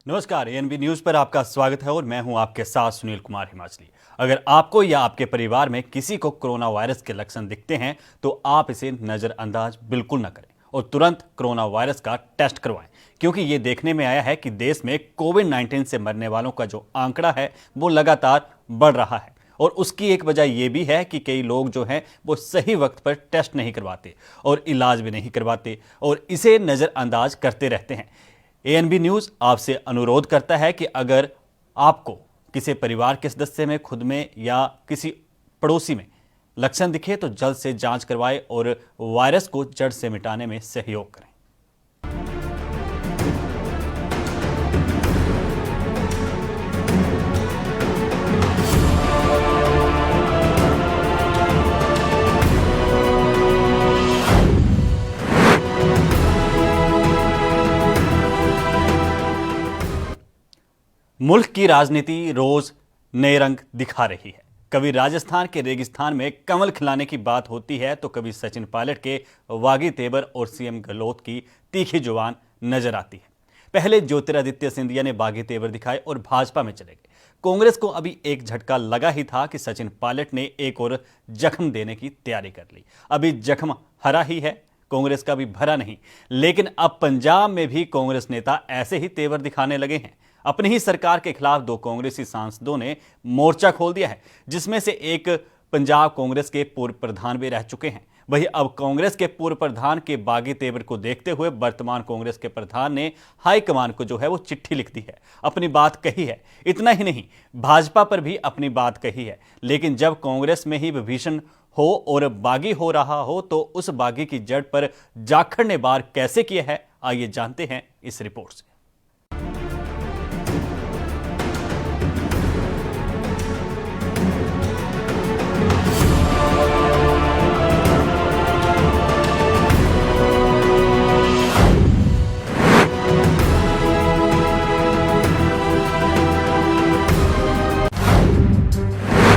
नमस्कार, ANB news पर आपका स्वागत है और मैं हूं आपके साथ सुनील कुमार हिमाचली। अगर आपको या आपके परिवार में किसी को कोरोना वायरस के लक्षण दिखते हैं तो आप इसे नजरअंदाज बिल्कुल न करें और तुरंत कोरोना वायरस का टेस्ट करवाएं, क्योंकि ये देखने में आया है कि देश में कोविड-19 से मरने वालों का जो आंकड़ा है वो लगातार बढ़ रहा है। और उसकी एक वजह यह भी है कि कई लोग जो हैं वो सही वक्त पर टेस्ट नहीं करवाते और इलाज भी नहीं करवाते और इसे नज़रअंदाज करते रहते हैं। एएनबी न्यूज़ आपसे अनुरोध करता है कि अगर आपको किसी परिवार के सदस्य में, खुद में या किसी पड़ोसी में लक्षण दिखे तो जल्द से जांच करवाएं और वायरस को जड़ से मिटाने में सहयोग करें। मुल्क की राजनीति रोज नए रंग दिखा रही है। कभी राजस्थान के रेगिस्तान में कमल खिलाने की बात होती है तो कभी सचिन पायलट के वागी तेवर और सीएम गहलोत की तीखी जुबान नजर आती है। पहले ज्योतिरादित्य सिंधिया ने बागी तेवर दिखाए और भाजपा में चले गए। कांग्रेस को अभी एक झटका लगा ही था कि सचिन पायलट ने एक और जख्म देने की तैयारी कर ली। अभी जख्म हरा ही है, कांग्रेस का भी भरा नहीं। लेकिन अब पंजाब में भी कांग्रेस नेता ऐसे ही तेवर दिखाने लगे हैं। अपनी ही सरकार के खिलाफ दो कांग्रेसी सांसदों ने मोर्चा खोल दिया है, जिसमें से एक पंजाब कांग्रेस के पूर्व प्रधान भी रह चुके हैं। वहीं अब कांग्रेस के पूर्व प्रधान के बागी तेवर को देखते हुए वर्तमान कांग्रेस के प्रधान ने हाईकमान को जो है वो चिट्ठी लिख दी है, अपनी बात कही है। इतना ही नहीं, भाजपा पर भी अपनी बात कही है। लेकिन जब कांग्रेस में ही विभीषण हो और बागी हो रहा हो तो उस बागी की जड़ पर जाखड़ ने वार कैसे किया है, आइए जानते हैं इस रिपोर्ट से।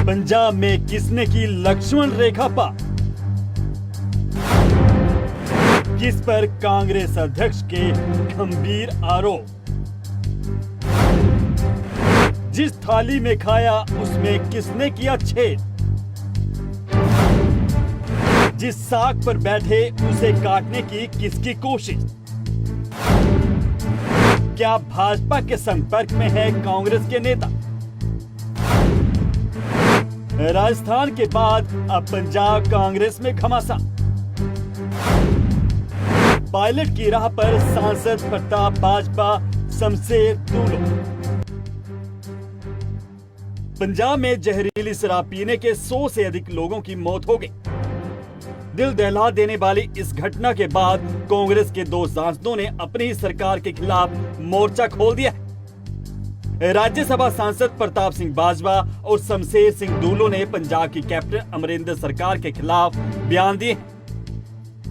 पंजाब में किसने की लक्ष्मण रेखा पार? किस पर कांग्रेस अध्यक्ष के गंभीर आरोप? जिस थाली में खाया उसमें किसने किया छेद? जिस साग पर बैठे उसे काटने की किसकी कोशिश? क्या भाजपा के संपर्क में है कांग्रेस के नेता? राजस्थान के बाद अब पंजाब कांग्रेस में घमासान। पायलट की राह पर सांसद प्रताप बाजपा, शमशेर दूलो। पंजाब में जहरीली शराब पीने के 100 से अधिक लोगों की मौत हो गई। दिल दहला देने वाली इस घटना के बाद कांग्रेस के दो सांसदों ने अपनी ही सरकार के खिलाफ मोर्चा खोल दिया है। राज्यसभा सांसद प्रताप सिंह बाजवा और शमशेर सिंह दूलो ने पंजाब की कैप्टन अमरिंदर सरकार के खिलाफ बयान दिए।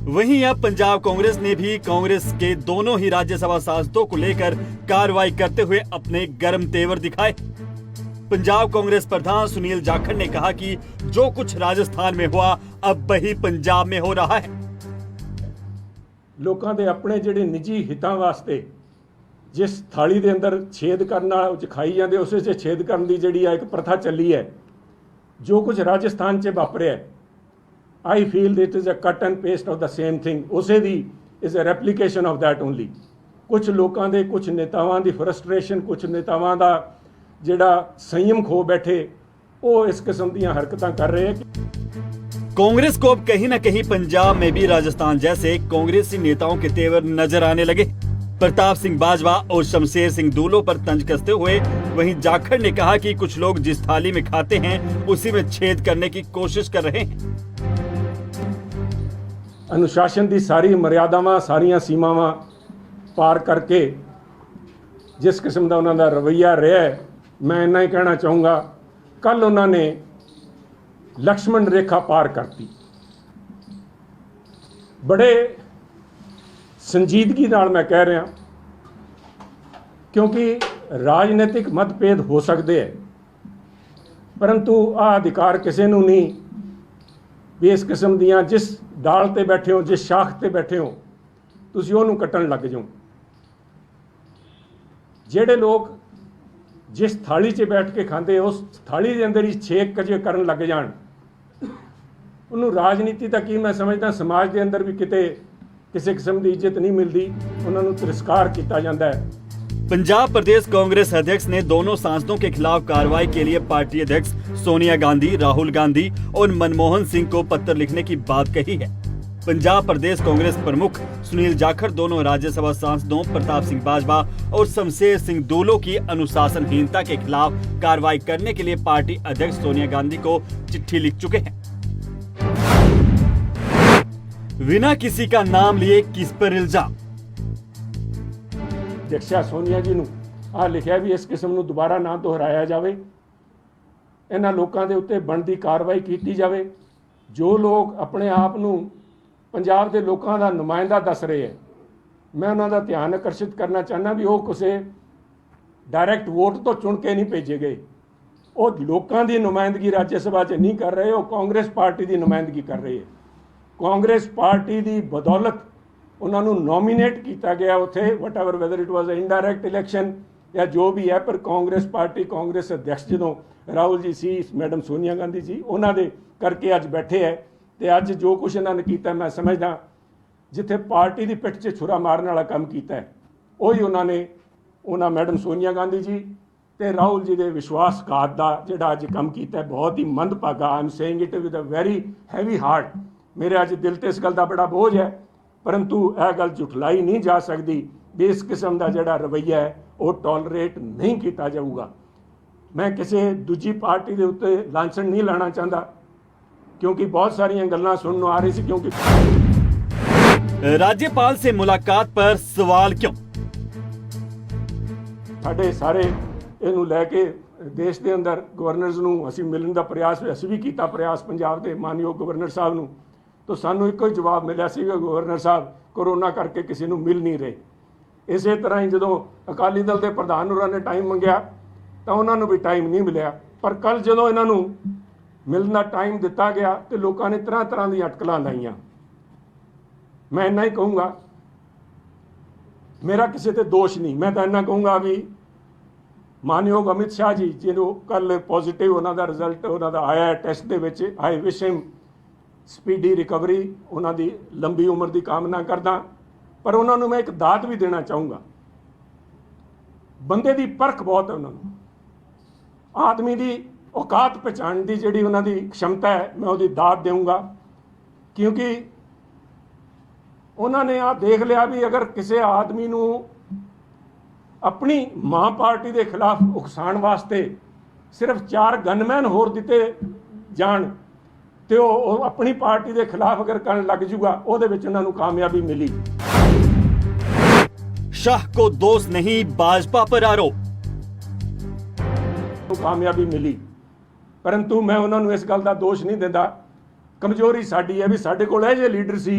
वहीं अब पंजाब कांग्रेस ने भी कांग्रेस के दोनों ही राज्यसभा सांसदों को लेकर कार्रवाई करते हुए अपने गर्म तेवर दिखाए। पंजाब कांग्रेस प्रधान सुनील जाखड़ ने कहा कि जो कुछ राजस्थान में हुआ अब वही पंजाब में हो रहा है। लोगों के अपने जिहड़े निजी हितां वास्ते जिस थाली के अंदर छेद करना खाई जाते उस छेद करने की जी एक प्रथा चली है, जो कुछ राजस्थान से वापरिया है, I feel that is a cut and paste of the same thing. उसे दी is a replication of that only. कुछ लोगों के, कुछ नेतावां की फ्रस्ट्रेशन, कुछ नेतावां का जिहड़ा संयम खो बैठे, वो इस किस्म दी हरकतां कर रहे हैं। कांग्रेस को अब कहीं ना कहीं पंजाब में भी राजस्थान जैसे कांग्रेसी नेताओं के तेवर नजर आने लगे। प्रताप सिंह बाजवा और शमशेर सिंह दूलो पर तंज कसते हुए वहीं जाखड़ ने कहा कि कुछ लोग जिस थाली में खाते हैं उसी में छेद करने की कोशिश कर रहे हैं। अनुशासन की सारी मर्यादावां, सारियां सीमावां पार करके जिस किस्म का उन्होंने रवैया रहा है, मैं इन्ना ही कहना चाहूँगा, कल उन्होंने लक्ष्मण रेखा पार करती। बड़े संजीदगी नाल मैं कह रहा, क्योंकि राजनीतिक मतभेद हो सकते हैं, परंतु आ अधिकार किसी नूं नहीं भी इस किस्म दियां जिस डाल ते बैठे हो, जिस शाख ते बैठे हो, तुसीं उहनूं कट्टण लग जाओ। ਜਿਹੜੇ ਲੋਕ ਜਿਸ ਥਾਲੀ 'ਚ ਬੈਠ ਕੇ ਖਾਂਦੇ ਉਸ ਥਾਲੀ ਦੇ ਅੰਦਰ ਹੀ ਛੇਕ ਕਜੇ ਕਰਨ ਲੱਗ ਜਾਣ, ਉਹਨੂੰ ਰਾਜਨੀਤੀ ਤਾਂ ਕੀ ਮੈਂ ਸਮਝਦਾ ਸਮਾਜ ਦੇ ਅੰਦਰ ਵੀ ਕਿਤੇ ਕਿਸੇ ਕਿਸਮ ਦੀ ਇੱਜ਼ਤ नहीं मिलती, ਉਹਨਾਂ ਨੂੰ ਤਿਰਸਕਾਰ ਕੀਤਾ ਜਾਂਦਾ है। पंजाब प्रदेश कांग्रेस अध्यक्ष ने दोनों सांसदों के खिलाफ कार्रवाई के लिए पार्टी अध्यक्ष सोनिया गांधी, राहुल गांधी और मनमोहन सिंह को पत्र लिखने की बात कही है। पंजाब प्रदेश कांग्रेस प्रमुख सुनील जाखड़ दोनों राज्यसभा सांसदों प्रताप सिंह बाजवा और शमशेर सिंह दूलो की अनुशासनहीनता के खिलाफ कार्रवाई करने के लिए पार्टी अध्यक्ष सोनिया गांधी को चिट्ठी लिख चुके हैं। बिना किसी का नाम लिए किस पर इल्जाम? ਅਧਿਕਸ਼ਾ ਸੋਨੀਆ ਜੀ ਨੂੰ ਆ ਲਿਖਿਆ ਵੀ ਇਸ ਕਿਸਮ ਨੂੰ ਦੁਬਾਰਾ ਨਾ ਦੁਹਰਾਇਆ ਜਾਵੇ, ਇਹਨਾਂ ਲੋਕਾਂ ਦੇ ਉੱਤੇ ਬਣਦੀ ਕਾਰਵਾਈ ਕੀਤੀ ਜਾਵੇ। ਜੋ ਲੋਕ ਆਪਣੇ ਆਪ ਨੂੰ ਪੰਜਾਬ ਦੇ ਲੋਕਾਂ ਦਾ ਨੁਮਾਇੰਦਾ ਦੱਸ ਰਹੇ ਹੈ, ਮੈਂ ਉਹਨਾਂ ਦਾ ਧਿਆਨ ਆਕਰਸ਼ਿਤ ਕਰਨਾ ਚਾਹੁੰਦਾ ਵੀ ਉਹ ਕਿਸੇ ਡਾਇਰੈਕਟ ਵੋਟ ਤੋਂ ਚੁਣ ਕੇ ਨਹੀਂ ਭੇਜੇ ਗਏ। ਉਹ ਲੋਕਾਂ ਦੀ ਨੁਮਾਇੰਦਗੀ ਰਾਜ ਸਭਾ 'ਚ ਨਹੀਂ ਕਰ ਰਹੇ, ਉਹ ਕਾਂਗਰਸ ਪਾਰਟੀ ਦੀ ਨੁਮਾਇੰਦਗੀ ਕਰ ਰਹੇ ਹੈ। ਕਾਂਗਰਸ ਪਾਰਟੀ ਦੀ ਬਦੌਲਤ ਉਹਨਾਂ ਨੂੰ ਨੋਮੀਨੇਟ ਕੀਤਾ ਗਿਆ ਉੱਥੇ, whatever whether it was a indirect election ਜਾਂ ਜੋ ਵੀ ਹੈ, ਪਰ ਕਾਂਗਰਸ ਪਾਰਟੀ ਕਾਂਗਰਸ ਅਧਿਕਸ਼ ਜਦੋਂ ਰਾਹੁਲ ਜੀ ਸੀ, ਮੈਡਮ ਸੋਨੀਆ ਗਾਂਧੀ ਜੀ, ਉਹਨਾਂ ਦੇ ਕਰਕੇ ਅੱਜ ਬੈਠੇ ਹੈ। ਤੇ ਅੱਜ ਜੋ ਕੁਛ ਇਹਨਾਂ ਨੇ ਕੀਤਾ ਮੈਂ ਸਮਝਦਾ ਜਿੱਥੇ ਪਾਰਟੀ ਦੀ ਪਿੱਠ 'ਚ ਛੁਰਾ ਮਾਰਨ ਵਾਲਾ ਕੰਮ ਕੀਤਾ ਹੈ, ਉਹੀ ਉਹਨਾਂ ਮੈਡਮ ਸੋਨੀਆ ਗਾਂਧੀ ਜੀ ਤੇ ਰਾਹੁਲ ਜੀ ਦੇ ਵਿਸ਼ਵਾਸਘਾਤ ਦਾ ਜਿਹੜਾ ਅੱਜ ਕੰਮ ਕੀਤਾ ਬਹੁਤ ਹੀ ਮੰਦਭਾਗਾ। I am saying it with a very heavy heart. ਮੇਰੇ ਅੱਜ ਦਿਲ ਤੇ ਇਸ ਗੱਲ ਦਾ ਬੜਾ ਬੋਝ ਹੈ, परंतु यह गल झुठलाई नहीं जा सकती भी इस किस्म का जोड़ा रवैया है वो टॉलरेट नहीं किया जाऊगा। मैं किसी दूजी पार्टी के उत्ते लांछन नहीं लाना चाहता, क्योंकि बहुत सारिया गल्लां सुनने आ रही सी। क्योंकि राज्यपाल से मुलाकात पर सवाल क्यों? साडे सारे इनू लैके देश के अंदर गवर्नर्स नूं असीं मिलण दा प्रयास असीं भी कीता, प्रयास पंजाब के मानयोग गवर्नर साहब नूं, तो सानू एक ही जवाब मिला सी गवर्नर साहब कोरोना करके किसी को मिल नहीं रहे। इस तरह ही जो अकाली दल के प्रधान होरां ने टाइम मंगया तो उन्होंने भी टाइम नहीं मिलया, पर कल जो इन्हों मिलने का टाइम दिता गया तो लोगों ने तरह तरह की अटकलां लाइयां। मैं इन्ना ही कहूँगा, मेरा किसी ते दोष नहीं, मैं तो इन्ना कहूँगा भी मानयोग अमित शाह जी जिन्हों कल पॉजिटिव उन्होंने रिजल्ट उन्होंने आया टेस्ट के, I wish him speedy recovery, उन्होंने लंबी उम्र की कामना करदा। पर उन्होंने मैं एक दात भी देना चाहूँगा, बंदे की परख बहुत है, उन्होंने आदमी की औकात पहचान की जी उन्होंने क्षमता है, मैं वो दात दूँगा। क्योंकि उन्होंने आ देख लिया भी अगर किसी आदमी नूं अपनी मां पार्टी के खिलाफ उकसाण वास्ते सिर्फ 4 गनमैन होर दिते जान तो अपनी पार्टी के खिलाफ अगर करन लग जूगा, ਉਹਦੇ ਵਿੱਚ ਉਹਨਾਂ ਨੂੰ कामयाबी मिली। शाह को दोष नहीं, भाजपा पर आरोप। कामयाबी मिली, परंतु मैं उन्होंने इस गल का दोष नहीं देता। कमजोरी साडी है भी साडे कोल ਇਹ ਜਿਹੇ लीडर सी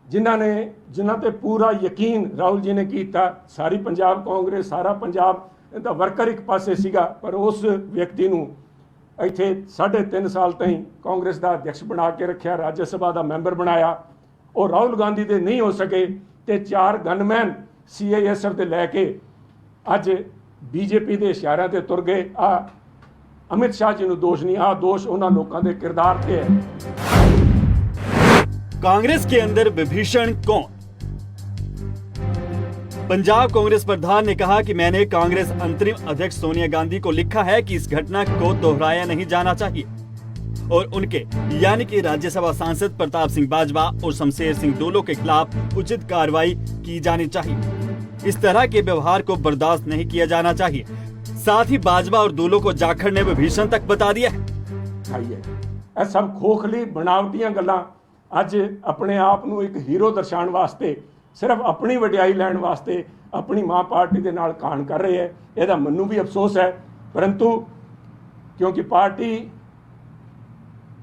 जिन्हां ते पूरा यकीन राहुल जी ने किया। सारी पंजाब कांग्रेस, सारा पंजाब इहदा वर्कर एक पासे सीगा, पर उस व्यक्ति नूं ਇੱਥੇ 3.5 साल तई कांग्रेस का अध्यक्ष बना के रखा, राज्य सभा का मैंबर बनाया। और राहुल गांधी दे नहीं हो सके तो 4 गनमैन CISF ते लैके अज BJP के इशारिਆਂ ते तुर गए। अमित शाह जी नूं दोष नहीं, दोष उन्हां लोकां दे किरदार ते है। कांग्रेस के अंदर विभीषण कौन? पंजाब कांग्रेस प्रधान ने कहा कि मैंने कांग्रेस अंतरिम अध्यक्ष सोनिया गांधी को लिखा है कि इस घटना को दोहराया नहीं जाना चाहिए और उनके यानी कि राज्यसभा सांसद प्रताप सिंह बाजवा और शमशेर सिंह दूलो के खिलाफ उचित कार्रवाई की जानी चाहिए। इस तरह के व्यवहार को बर्दाश्त नहीं किया जाना चाहिए। साथ ही बाजवा और दूलो को जाखड़ ने विभीषण तक बता दिया है। सब खोखली बनावटियां गल्लां अज अपने आप नूं एक हीरो दर्शाउण वास्ते, सिर्फ अपनी वडियाई लैण वास्ते अपनी मां पार्टी के नाल कान कर रहे हैं। यदा मन्नू भी अफसोस है, परंतु क्योंकि पार्टी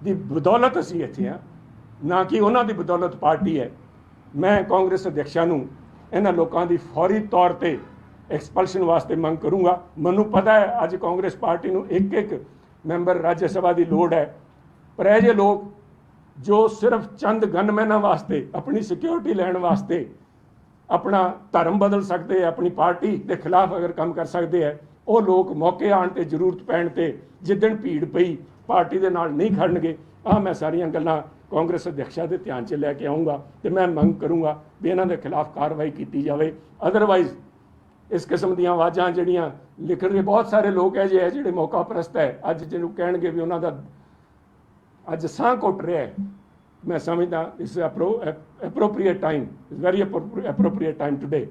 की बदौलत असीं इत्थे हां, ना कि उन्हां दी बदौलत पार्टी है। मैं कांग्रेस अध्यक्षां नूं इन्हां लोकां दी फौरी तौर ते एक्सपल्शन वास्ते मंग करूँगा। मैनूं पता है अज कांग्रेस पार्टी नूं एक मैंबर राज्य सभा की लोड़ है, पर यह जे लोग जो सिर्फ चंद गनमैनां वास्ते अपनी सिक्योरिटी लैण वास्ते ਆਪਣਾ ਧਰਮ ਬਦਲ ਸਕਦੇ ਆ, ਆਪਣੀ ਪਾਰਟੀ ਦੇ ਖਿਲਾਫ ਅਗਰ ਕੰਮ ਕਰ ਸਕਦੇ ਆ, ਉਹ ਲੋਕ ਮੌਕੇ ਆਉਣ ਤੇ ਜ਼ਰੂਰਤ ਪੈਣ ਤੇ ਜਿੱਦਣ ਭੀੜ ਪਈ ਪਾਰਟੀ ਦੇ ਨਾਲ ਨਹੀਂ ਖੜਨਗੇ। ਮੈਂ ਸਾਰੀਆਂ ਗੱਲਾਂ ਕਾਂਗਰਸ ਅਧਿਕਸ਼ਾ ਦੇ ਧਿਆਨ 'ਚ ਲੈ ਕੇ ਆਉਂਗਾ ਤੇ ਮੈਂ ਮੰਗ ਕਰੂੰਗਾ ਵੀ ਇਹਨਾਂ ਦੇ ਖਿਲਾਫ ਕਾਰਵਾਈ ਕੀਤੀ ਜਾਵੇ। ਅਦਰਵਾਈਜ਼ ਇਸ ਕਿਸਮ ਦੀਆਂ ਆਵਾਜ਼ਾਂ ਜਿਹੜੀਆਂ ਲਿਖਣ ਦੇ ਬਹੁਤ ਸਾਰੇ ਲੋਕ ਹੈ ਜਿਹੜੇ ਮੌਕਾ ਪ੍ਰਸਤ ਹੈ, ਅੱਜ ਜਿਹਨੂੰ ਕਹਿਣਗੇ ਵੀ ਉਹਨਾਂ ਦਾ ਅੱਜ ਸਾਹ ਘੁੱਟ ਰਿਹਾ ਹੈ, ਮੈਂ ਸਮਝਦਾ ਇਸ appropriate time, is very appropriate time today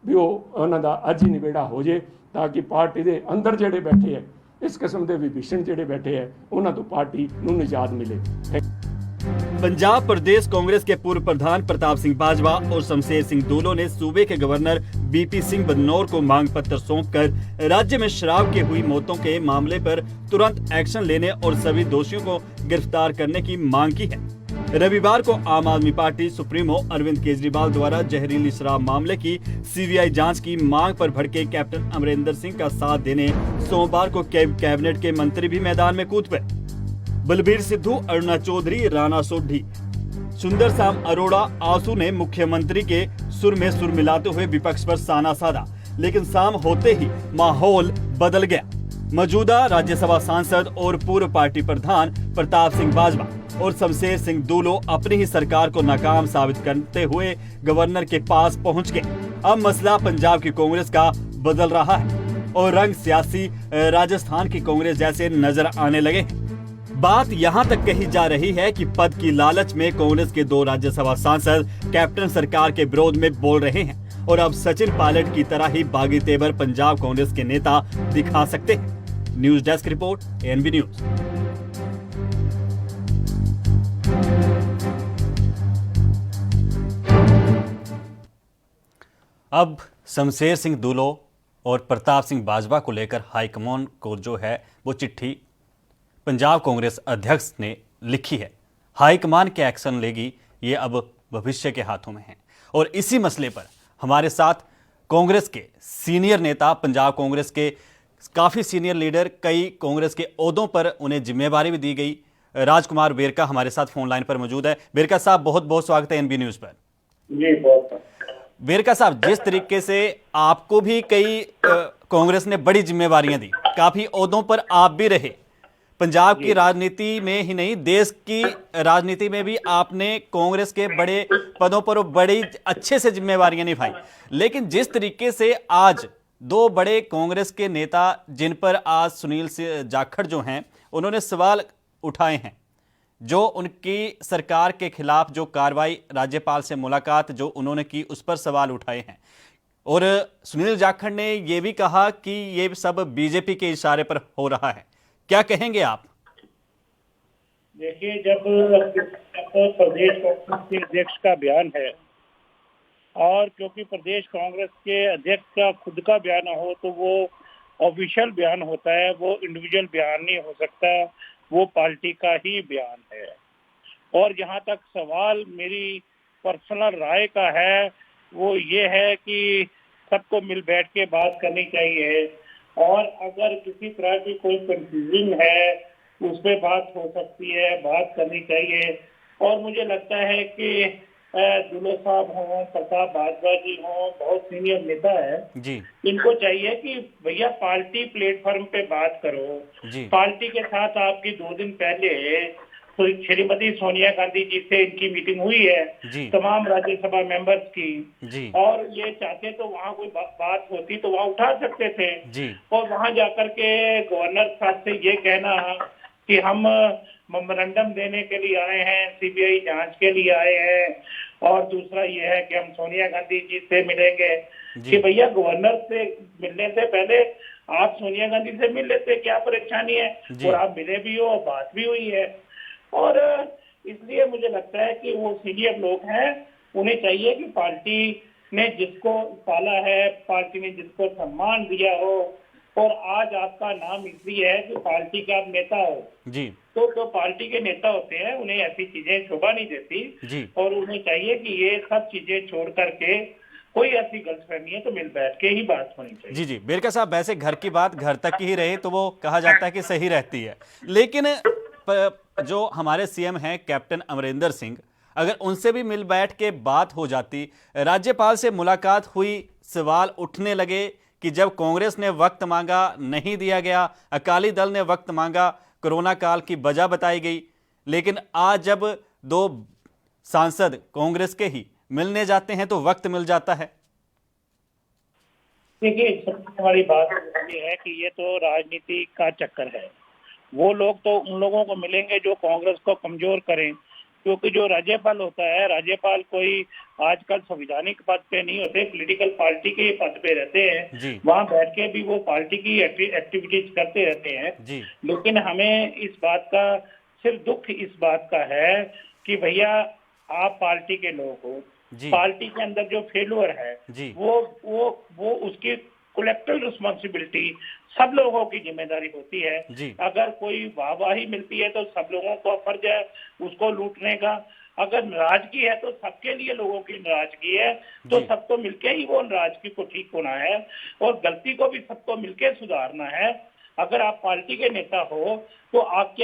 ਵੀ ਉਹਨਾਂ ਦਾ ਅੱਜ ਹੀ ਨਿਬੇੜਾ ਹੋ ਜੇ ਤਾਂ ਕਿ ਪਾਰਟੀ ਦੇ ਅੰਦਰ ਜਿਹੜੇ ਬੈਠੇ ਹੈ ਇਸ ਕਿਸਮ ਦੇ ਵਿਭੀਸ਼ਣ ਜਿਹੜੇ ਬੈਠੇ ਹੈ ਉਹਨਾਂ ਤੋਂ ਪਾर्टी ਨੂੰ ਨਿਜਾਤ मिले। पंजाब प्रदेश कांग्रेस के पूर्व प्रधान प्रताप सिंह बाजवा और शमशेर सिंह दूलो ने सूबे के गवर्नर बीपी सिंह बदनौर को मांग पत्र सौंपकर राज्य में शराब की हुई मौतों के मामले पर तुरंत एक्शन लेने और सभी दोषियों को गिरफ्तार करने की मांग की है। रविवार को आम आदमी पार्टी सुप्रीमो अरविंद केजरीवाल द्वारा जहरीली शराब मामले की सीबीआई जांच की मांग पर भड़के कैप्टन अमरिंदर सिंह का साथ देने सोमवार को कैबिनेट के मंत्री भी मैदान में कूद पड़े। बलबीर सिद्धू, अरुणा चौधरी, राणा सोढ़ी, सुंदर शाम अरोड़ा, आंसू ने मुख्यमंत्री के सुर में सुर मिलाते हुए विपक्ष पर साना साधा, लेकिन शाम होते ही माहौल बदल गया। मौजूदा राज्यसभा सांसद और पूर्व पार्टी प्रधान प्रताप सिंह बाजवा और शमशेर सिंह दूलो अपनी ही सरकार को नाकाम साबित करते हुए गवर्नर के पास पहुंच गए। अब मसला पंजाब की कांग्रेस का बदल रहा है और रंग सियासी राजस्थान की कांग्रेस जैसे नजर आने लगे। बात यहां तक कही जा रही है कि पद की लालच में कांग्रेस के 2 राज्यसभा सांसद कैप्टन सरकार के विरोध में बोल रहे हैं और अब सचिन पायलट की तरह ही बागी तेवर पंजाब कांग्रेस के नेता दिखा सकते हैं। News desk report, ANB news. अब शमशेर सिंह दूलो और प्रताप सिंह बाजवा को लेकर हाईकमान को जो है वो चिट्ठी पंजाब कांग्रेस अध्यक्ष ने लिखी है। हाईकमान क्या एक्शन लेगी ये अब भविष्य के हाथों में है और इसी मसले पर हमारे साथ कांग्रेस के सीनियर नेता, पंजाब कांग्रेस के काफ़ी सीनियर लीडर, कई कांग्रेस के ओहदों पर उन्हें जिम्मेवारी भी दी गई, राजकुमार वेरका हमारे साथ फोन लाइन पर मौजूद है। वेरका साहब, बहुत बहुत स्वागत है एनबी न्यूज़ पर। जी बहुत। वेरका साहब, जिस तरीके से आपको भी कई कांग्रेस ने बड़ी जिम्मेवारियां दी, काफ़ी ओहदों पर आप भी रहे, पंजाब की राजनीति में ही नहीं देश की राजनीति में भी आपने कांग्रेस के बड़े पदों पर बड़ी अच्छे से जिम्मेवारियां निभाई, लेकिन जिस तरीके से आज 2 बड़े कांग्रेस के नेता, जिन पर आज सुनील जाखड़ जो हैं उन्होंने सवाल उठाए हैं, जो उनकी सरकार के खिलाफ जो कार्रवाई, राज्यपाल से मुलाकात जो उन्होंने की उस पर सवाल उठाए हैं, और सुनील जाखड़ ने यह भी कहा कि ये सब बीजेपी के इशारे पर हो रहा है, क्या कहेंगे आप? देखिए, जब प्रदेश कांग्रेस के अध्यक्ष का बयान है और क्योंकि प्रदेश कांग्रेस के अध्यक्ष का खुद का बयान हो तो वो ऑफिशियल बयान होता है, वो इंडिविजुअल बयान नहीं हो सकता, वो पार्टी का ही बयान है। और जहां तक सवाल मेरी पर्सनल राय का है वो ये है कि सबको मिल बैठ के बात करनी चाहिए और अगर किसी तरह की कोई कंफ्यूजन है उस पर बात हो सकती है, बात करनी चाहिए। और मुझे लगता है कि दूलो साहब हों, प्रताप बाजवा जी हों, बहुत सीनियर नेता है जी, इनको चाहिए कि भैया पार्टी प्लेटफॉर्म पे बात करो जी। पार्टी के साथ आपकी 2 दिन पहले तो श्रीमती सोनिया गांधी जी से इनकी मीटिंग हुई है तमाम राज्यसभा मेंबर्स की जी। और ये चाहते तो वहाँ कोई बात होती तो वहाँ उठा सकते थे जी। और वहाँ जाकर के गवर्नर साहब से ये कहना कि हम मेमोरेंडम देने के लिए आए हैं, सीबीआई जांच के लिए आए हैं, और दूसरा ये है कि हम सोनिया गांधी जी से मिलेंगे, कि भैया गवर्नर से मिलने से पहले आप सोनिया गांधी से मिल लेते, क्या परेशानी है, और आप मिले भी हो, बात भी हुई है। और इसलिए मुझे लगता है कि वो सीनियर लोग हैं, उन्हें चाहिए कि पार्टी ने जिसको पाला है, पार्टी ने जिसको सम्मान दिया हो, और आज आपका नाम इसलिए है कि पार्टी का आप नेता हो जी, तो पार्टी के नेता होते हैं, उन्हें ऐसी चीजें शोभा नहीं देती जी। और उन्हें चाहिए कि ये सब चीजें छोड़ करके कोई ऐसी गलतफहमी है तो मिल बैठ के ही बात होनी चाहिए। जी जी, बेरका साहब, वैसे घर की बात घर तक ही रहे तो वो कहा जाता है कि सही रहती है, लेकिन जो हमारे सीएम हैं कैप्टन अमरिंदर सिंह, अगर उनसे भी मिल बैठ के बात हो जाती, राज्यपाल से मुलाकात हुई, सवाल उठने लगे कि जब कांग्रेस ने वक्त मांगा नहीं दिया गया, अकाली दल ने वक्त मांगा, कोरोना काल की वजह बताई गई, लेकिन आज जब दो सांसद कांग्रेस के ही मिलने जाते हैं तो वक्त मिल जाता है। देखिए, सबसे बड़ी बात ये है कि ये तो राजनीति का चक्कर है। वो लोग तो उन लोगों को मिलेंगे जो कांग्रेस को कमजोर करें, क्योंकि जो राज्यपाल होता है, राज्यपाल कोई आजकल संवैधानिक पद पे नहीं होते, पॉलिटिकल पार्टी के पद पे रहते हैं। वहां बैठ के भी वो पार्टी की एक्टिविटीज करते रहते हैं। लेकिन हमें इस बात का सिर्फ दुख इस बात का है कि भैया आप पार्टी के लोग हो, पार्टी के अंदर जो फेल्यूर है वो उसकी कलेक्टिव रिस्पॉन्सिबिलिटी सब लोगों की जिम्मेदारी होती है। अगर कोई वाहवाही मिलती है तो सब लोगों को फर्ज है उसको लूटने का। अगर नाराजगी है तो सबके लिए लोगों की नाराजगी है, तो सबको मिलके ही वो नाराजगी को ठीक होना है और गलती को भी सबको मिलके सुधारना है। अगर आप पार्टी के नेता हो तो आप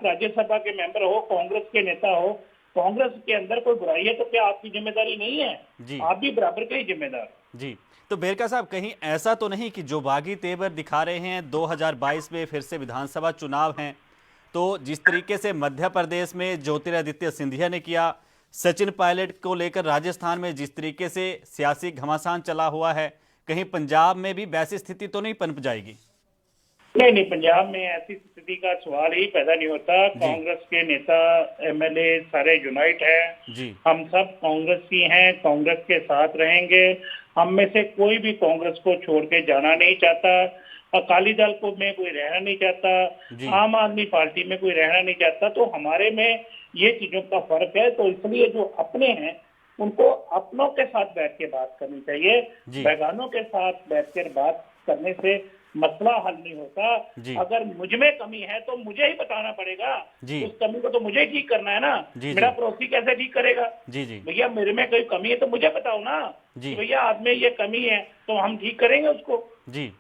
राज्यसभा के मेंबर हो, कांग्रेस के नेता हो, कांग्रेस के अंदर कोई बुराई है तो क्या आपकी जिम्मेदारी नहीं है? आप भी बराबर के ही जिम्मेदार। जी, तो बेरका साहब, कहीं ऐसा तो नहीं कि जो बागी तेवर दिखा रहे हैं, 2022 में फिर से विधानसभा चुनाव हैं, तो जिस तरीके से मध्य प्रदेश में ज्योतिरादित्य सिंधिया ने किया, सचिन पायलट को लेकर राजस्थान में जिस तरीके से सियासी घमासान चला हुआ है, कहीं पंजाब में भी वैसी स्थिति तो नहीं पनप जाएगी? नहीं, पंजाब में ऐसी स्थिति का सवाल ही पैदा नहीं होता। कांग्रेस के नेता एमएलए सारे यूनाइट हैं। हम सब कांग्रेस ही हैं, कांग्रेस के साथ रहेंगे। हम में से कोई भी कांग्रेस को छोड़ के जाना नहीं चाहता। अकाली दल को में कोई रहना नहीं चाहता, आम आदमी पार्टी में कोई रहना नहीं चाहता। तो हमारे में ये चीजों का फर्क है। तो इसलिए जो अपने हैं उनको अपनों के साथ बैठ के बात करनी चाहिए। बेगानों के साथ बैठकर बात करने से मसला हल नहीं होता। अगर मुझ में कमी है तो मुझे ही बताना पड़ेगा, उस कमी को तो मुझे ही ठीक करना है ना। मेरा पड़ोसी कैसे ठीक करेगा? भैया मेरे में कोई कमी है तो मुझे बताओ ना, भैया आप में ये कमी है तो हम ठीक करेंगे उसको। जी,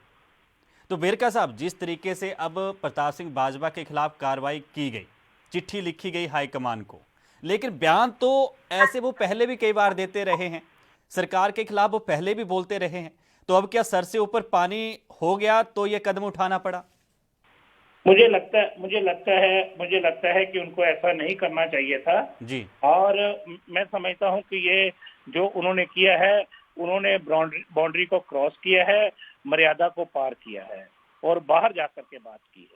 तो बेरका साहब, जिस तरीके से अब प्रताप सिंह बाजवा के खिलाफ कार्रवाई की गई, चिट्ठी लिखी गई हाईकमान को, लेकिन बयान तो ऐसे वो पहले भी कई बार देते रहे हैं, सरकार के खिलाफ वो पहले भी बोलते रहे हैं, तो अब क्या सर से ऊपर पानी हो गया तो ये कदम उठाना पड़ा? मुझे लगता है कि उनको ऐसा नहीं करना चाहिए था। और मैं समझता हूं कि ये जो उन्होंने किया है, उन्होंने बाउंड्री को क्रॉस किया है, मर्यादा को पार किया है और बाहर जाकर के बात की है।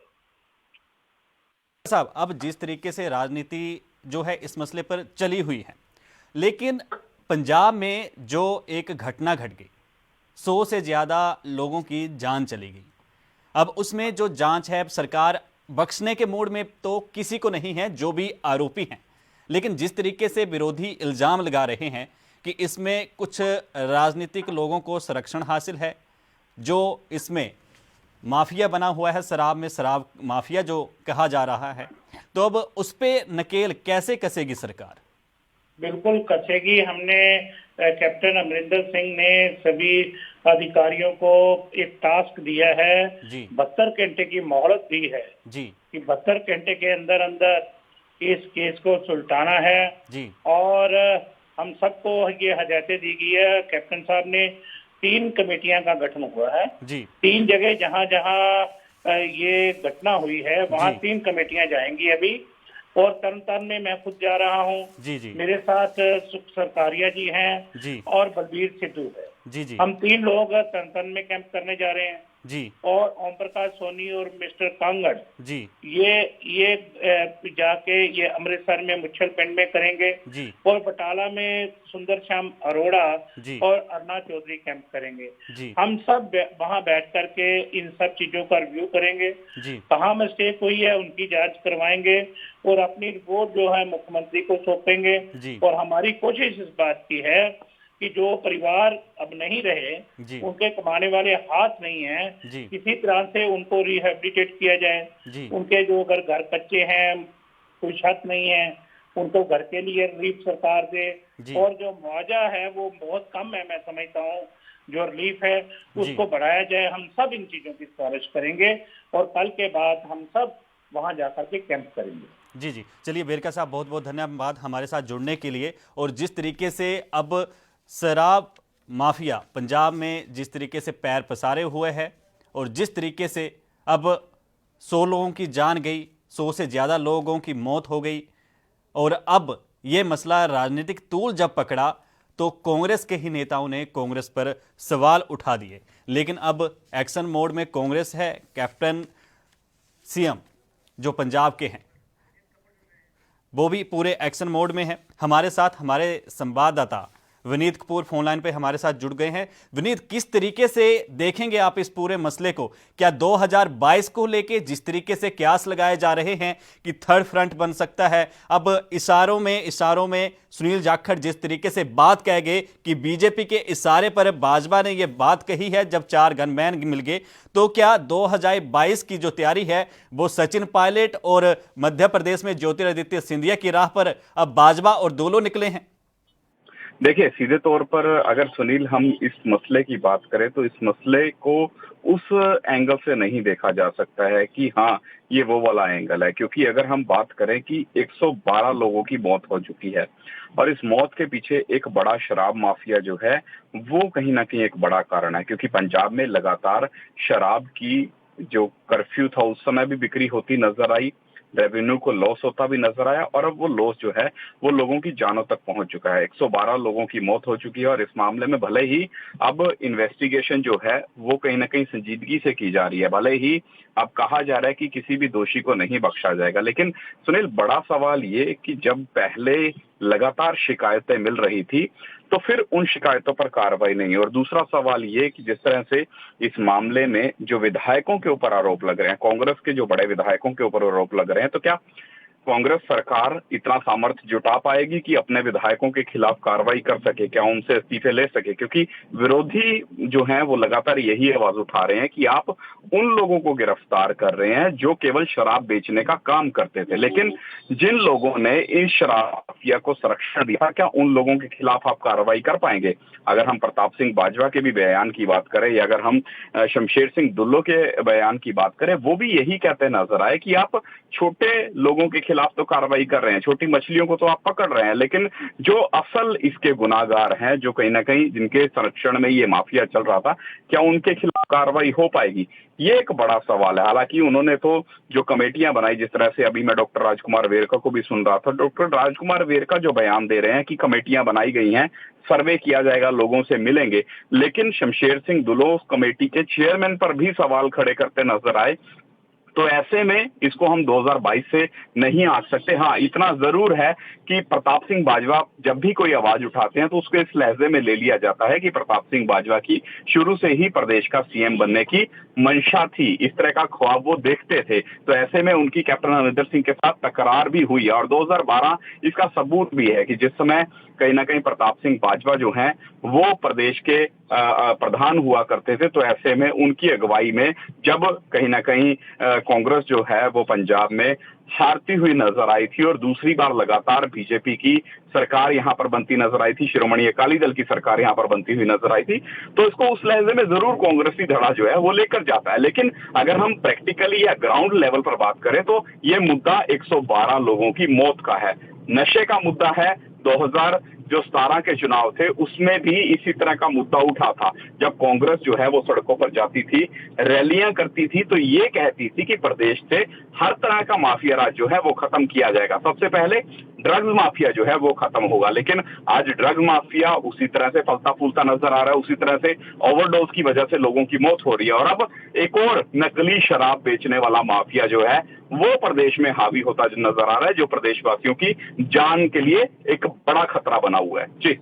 साहब, अब जिस तरीके से राजनीति जो है इस मसले पर चली हुई है, लेकिन पंजाब में जो एक घटना घट गई, 100 से ज्यादा लोगों की जान चली गई, अब उसमें जो जांच है, सरकार बख्शने के मूड में तो किसी को नहीं है जो भी आरोपी हैं, लेकिन जिस तरीके से विरोधी इल्जाम लगा रहे हैं कि इसमें कुछ राजनीतिक लोगों को संरक्षण हासिल है, जो इसमें माफिया बना हुआ है, शराब में शराब माफिया जो कहा जा रहा है, तो अब उस पर नकेल कैसे कसेगी सरकार? बिल्कुल कसेगी। हमने कैप्टन अमरिंदर सिंह ने सभी अधिकारियों को एक टास्क दिया है, 72 घंटे की मोहलत दी है कि 72 घंटे के अंदर अंदर इस केस को सुलटाना है। और हम सबको ये हदायतें दी गई है। कैप्टन साहब ने 3 कमेटियां का गठन हुआ है। 3 जगह जहां जहां ये घटना हुई है वहां 3 कमेटियां जाएंगी अभी। और तरन तारण में मैं खुद जा रहा हूँ। मेरे साथ सुख सरकारिया जी हैं और बलबीर सिद्धू है। हम 3 लोग तरन तारण में कैंप करने जा रहे हैं। और ओम प्रकाश सोनी और मिस्टर कांगड़ ये जाके ये अमृतसर में मुच्छल पिंड में करेंगे और बटाला में सुंदर श्याम अरोड़ा और अरुणा चौधरी कैंप करेंगे। हम सब वहां बैठ करके इन सब चीजों का रिव्यू करेंगे, कहाँ मिस्टेक हुई है उनकी जांच करवाएंगे और अपनी रिपोर्ट जो है मुख्यमंत्री को सौंपेंगे। और हमारी कोशिश इस बात की है कि जो परिवार अब नहीं रहे, उनके कमाने वाले हाथ नहीं हैं, किसी तरह से उनको रिहेबिलिटेट किया जाए। उनके जो अगर घर कच्चे हैं, कोई छत नहीं है, उनको घर के लिए रिलीफ सरकार दे। और जो मुआवजा है वो बहुत कम है, मैं समझता हूँ जो रिलीफ है उसको बढ़ाया जाए। हम सब इन चीजों की सिफारिश करेंगे और कल के बाद हम सब वहां जाकर के कैंप करेंगे। जी जी, चलिए वेरका साहब, बहुत बहुत धन्यवाद हमारे साथ जुड़ने के लिए। और जिस तरीके से अब शराब माफिया पंजाब में जिस तरीके से पैर पसारे हुए है और जिस तरीके से अब 100 लोगों की जान गई, 100 से ज़्यादा लोगों की मौत हो गई, और अब ये मसला राजनीतिक तूल जब पकड़ा तो कांग्रेस के ही नेताओं ने कांग्रेस पर सवाल उठा दिए। लेकिन अब एक्शन मोड में कांग्रेस है। कैप्टन सीएम जो पंजाब के हैं वो भी पूरे एक्शन मोड में है। हमारे साथ हमारे संवाददाता विनीत कपूर फोन लाइन पे हमारे साथ जुड़ गए हैं। विनीत, किस तरीके से देखेंगे आप इस पूरे मसले को? क्या 2022 को लेके जिस तरीके से कयास लगाए जा रहे हैं कि थर्ड फ्रंट बन सकता है, अब इशारों में सुनील जाखड़ जिस तरीके से बात कह गए कि बीजेपी के इशारे पर भाजपा ने यह बात कही है जब 4 गनमैन मिल गए, तो क्या 2022 की जो तैयारी है वो सचिन पायलट और मध्य प्रदेश में ज्योतिरादित्य सिंधिया की राह पर अब भाजपा और दोनों निकले हैं? देखिए, सीधे तौर पर अगर सुनील हम इस मसले की बात करें तो इस मसले को उस एंगल से नहीं देखा जा सकता है कि हाँ ये वो वाला एंगल है, क्योंकि अगर हम बात करें कि 112 लोगों की मौत हो चुकी है और इस मौत के पीछे एक बड़ा शराब माफिया जो है वो कहीं ना कहीं एक बड़ा कारण है, क्योंकि पंजाब में लगातार शराब की जो कर्फ्यू था उस समय भी बिक्री होती नजर आई, रेवेन्यू को लॉस होता भी नजर आया, और अब वो लॉस जो है वो लोगों की जानों तक पहुंच चुका है। 112 लोगों की मौत हो चुकी है और इस मामले में भले ही अब इन्वेस्टिगेशन जो है वो कहीं ना कहीं संजीदगी से की जा रही है, भले ही अब कहा जा रहा है कि किसी भी दोषी को नहीं बख्शा जाएगा, लेकिन सुनील बड़ा सवाल ये कि जब पहले लगातार शिकायतें मिल रही थी तो फिर उन शिकायतों पर कार्रवाई नहीं। और दूसरा सवाल ये कि जिस तरह से इस मामले में जो विधायकों के ऊपर आरोप लग रहे हैं, कांग्रेस के जो बड़े विधायकों के ऊपर आरोप लग रहे हैं, तो क्या कांग्रेस सरकार इतना सामर्थ्य जुटा पाएगी कि अपने विधायकों के खिलाफ कार्रवाई कर सके, क्या उनसे इस्तीफे ले सके? क्योंकि विरोधी जो हैं वो लगातार यही आवाज उठा रहे हैं कि आप उन लोगों को गिरफ्तार कर रहे हैं जो केवल शराब बेचने का काम करते थे, लेकिन जिन लोगों ने इन शराब माफिया को संरक्षण दिया, क्या उन लोगों के खिलाफ आप कार्रवाई कर पाएंगे? अगर हम प्रताप सिंह बाजवा के भी बयान की बात करें या अगर हम शमशेर सिंह दुल्लो के बयान की बात करें, वो भी यही कहते नजर आए कि आप छोटे लोगों के खिलाफ तो कार्रवाई कर रहे हैं, छोटी मछलियों को तो आप पकड़ रहे हैं, लेकिन जो असल इसके गुनाहगार हैं, जो कहीं ना कहीं जिनके संरक्षण में ये माफिया चल रहा था, क्या उनके खिलाफ कार्रवाई हो पाएगी? ये एक बड़ा सवाल है। हालांकि उन्होंने तो जो कमेटियां बनाई, जिस तरह से अभी मैं डॉक्टर राजकुमार वेरका को भी सुन रहा था, डॉक्टर राजकुमार वेरका जो बयान दे रहे हैं कि कमेटियां बनाई गई हैं, सर्वे किया जाएगा, लोगों से मिलेंगे, लेकिन शमशेर सिंह दुल्लो कमेटी के चेयरमैन पर भी सवाल खड़े करते नजर आए। तो ऐसे में इसको हम 2022 से नहीं आंक सकते। हाँ, इतना जरूर है कि प्रताप सिंह बाजवा जब भी कोई आवाज उठाते हैं तो उसको इस लहजे में ले लिया जाता है कि प्रताप सिंह बाजवा की शुरू से ही प्रदेश का सीएम बनने की मंशा थी, इस तरह का ख्वाब वो देखते थे। तो ऐसे में उनकी कैप्टन अमरिंदर सिंह के साथ तकरार भी हुई और 2012 इसका सबूत भी है कि जिस समय कहीं ना कहीं प्रताप सिंह बाजवा जो हैं वो प्रदेश के प्रधान हुआ करते थे, तो ऐसे में उनकी अगुवाई में जब कहीं ना कहीं कांग्रेस जो है वो पंजाब में हारती हुई नजर आई थी और दूसरी बार लगातार बीजेपी की सरकार यहां पर बनती नजर आई थी, शिरोमणि अकाली दल की सरकार यहां पर बनती हुई नजर आई थी, तो इसको उस लहजे में जरूर कांग्रेसी धड़ा जो है वो लेकर जाता है। लेकिन अगर हम प्रैक्टिकली या ग्राउंड लेवल पर बात करें तो ये मुद्दा 112 लोगों की मौत का है, नशे का मुद्दा है। 2017 के चुनाव थे उसमें भी इसी तरह का मुद्दा उठा था, जब कांग्रेस जो है वो सड़कों पर जाती थी, रैलियां करती थी, तो ये कहती थी कि प्रदेश से हर तरह का माफिया राज जो है वो खत्म किया जाएगा, सबसे पहले ड्रग्स माफिया जो है वो खत्म होगा। लेकिन आज ड्रग्स माफिया उसी तरह से फलता फूलता नजर आ रहा है, उसी तरह से ओवरडोज की वजह से लोगों की मौत हो रही है और अब एक और नकली शराब बेचने वाला माफिया जो है वो प्रदेश में हावी होता नजर आ रहा है, जो प्रदेशवासियों की जान के लिए एक बड़ा खतरा बना हुआ है। जी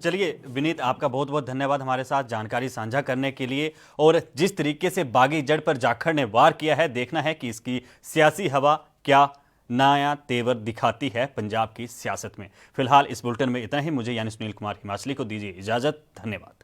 चलिए विनीत, आपका बहुत बहुत धन्यवाद हमारे साथ जानकारी साझा करने के लिए। और जिस तरीके से बागी जड़ पर जाखड़ ने वार किया है, देखना है कि इसकी सियासी हवा क्या नया तेवर दिखाती है पंजाब की सियासत में। फिलहाल इस बुलेटिन में इतना ही। मुझे यानी सुनील कुमार हिमाचली को दीजिए इजाजत। धन्यवाद।